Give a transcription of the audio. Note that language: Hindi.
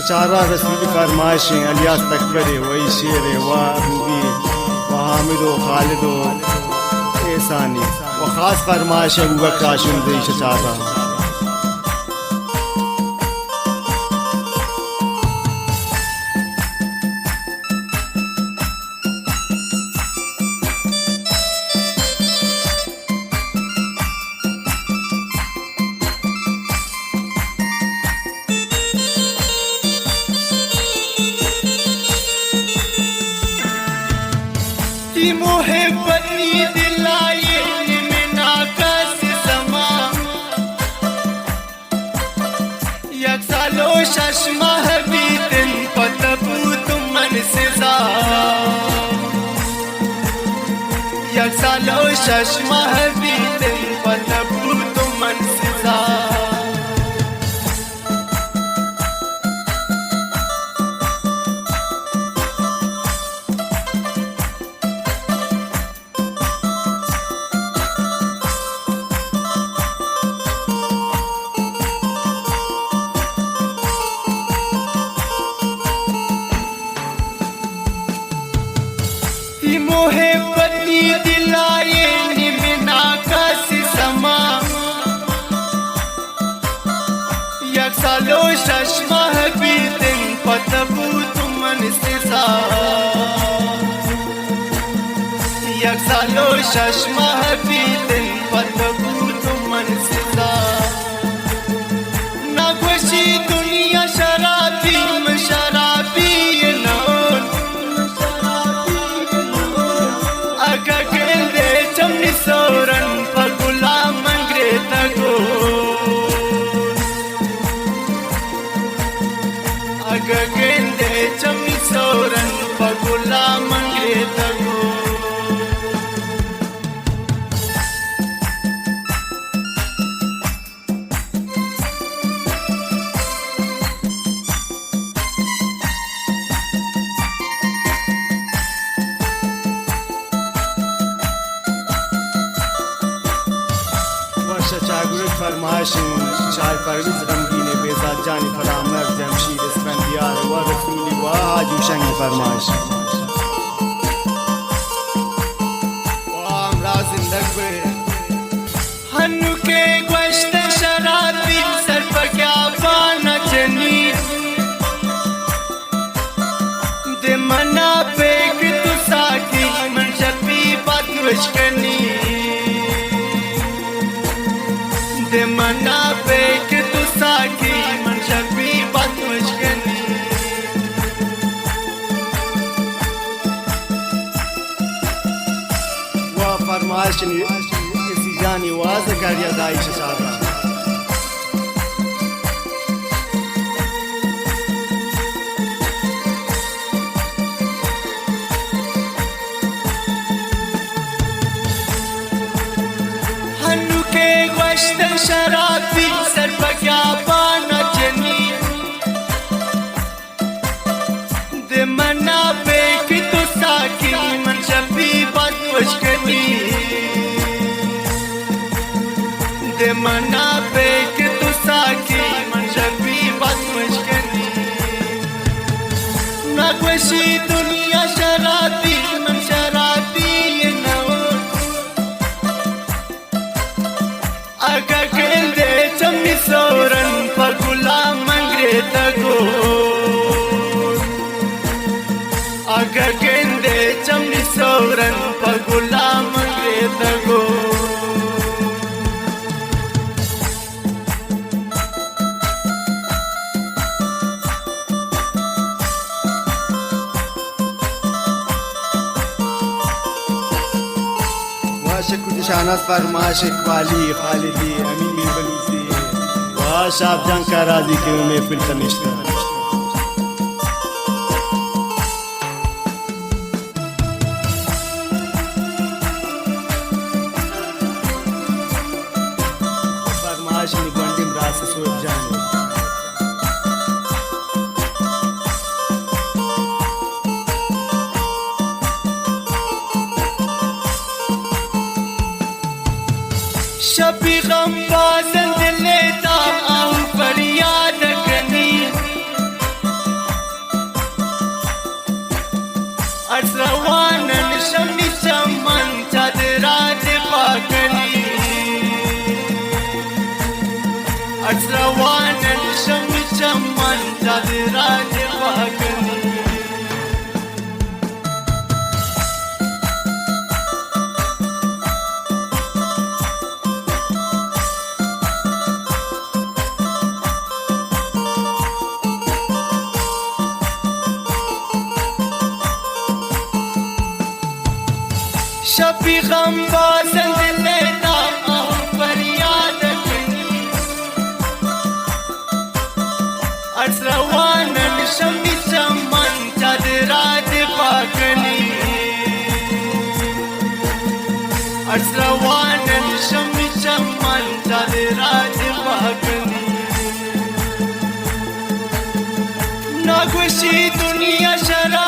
चारा रसूली फरमाइशें अलियास तकबरे वही शेर वाह रूबी व हामिद व खालिद व एहसानी व खास फरमाइश अबू बकर हाशिम देश चारा मोहब्बती दिलाए नाकस समा यक सालो शशमा हबी दिन पतबू तुमन सिजा यक सालो शशमा हबी दिन पतबू तुमन सिजा मोहब्बती दिलाए निमना कस समा यक सालो शशमा हबी दिन पतबू तुमन सिजा यक सालो शशमा हबी दिन पतबू तुमन सिजा ना खुशी दुनिया शराबी में शराबी सोरन पगुला मंगरे तगो अग गेंदे चमी सोरन पगुला मंगरे तगो फरमाइशें शायर परवीज रंगीन बेजाद जानी फरामर जमशीद स्फंदियार व रसूली व हाजी शंग फरमाइश वामरा जिंदगी हनु के गोश्त शराबी सर पर क्या पाना चनी दे मना पेक तु साकी मन शबी बात मुश्कनी दे मना पेक तु साकी मन शबी बात मुश्कनी व फरमाइश इसी जानी वाज कर या दाइश चारा शराबी सर पर क्या पाना चनी दे मना पेक तु साकी मन शबी बात मुश्कनी दे मना पेक तु साकी मन शबी बात मुश्कनी ना खुशी दुनिया शराबी मन शराबी सोरन पगुला मंगरे तगो अग गेंदे चमनी सोरन पगुला मंगरे तगो वाशिक शानात फरमाइश इकबाली खालिदी अमीन बिन बलूसी शाब जंग का राजी के में फिर तनिष्ठा फरमाइश निगंडिम रास सोच जाने शबी गम बाजन लेता आऊं फरियाद करनी अर्सवानन शमी चमन चादराज पाकनी अर्सवानन शमी चमन चादराज पाकनी शफी गम बासंद लेता फरियाद अर्सवानन शमी चमन चादराज पाकनी अर्सवानन शमी चमन चादराज पाकनी नागुशी दुनिया शरा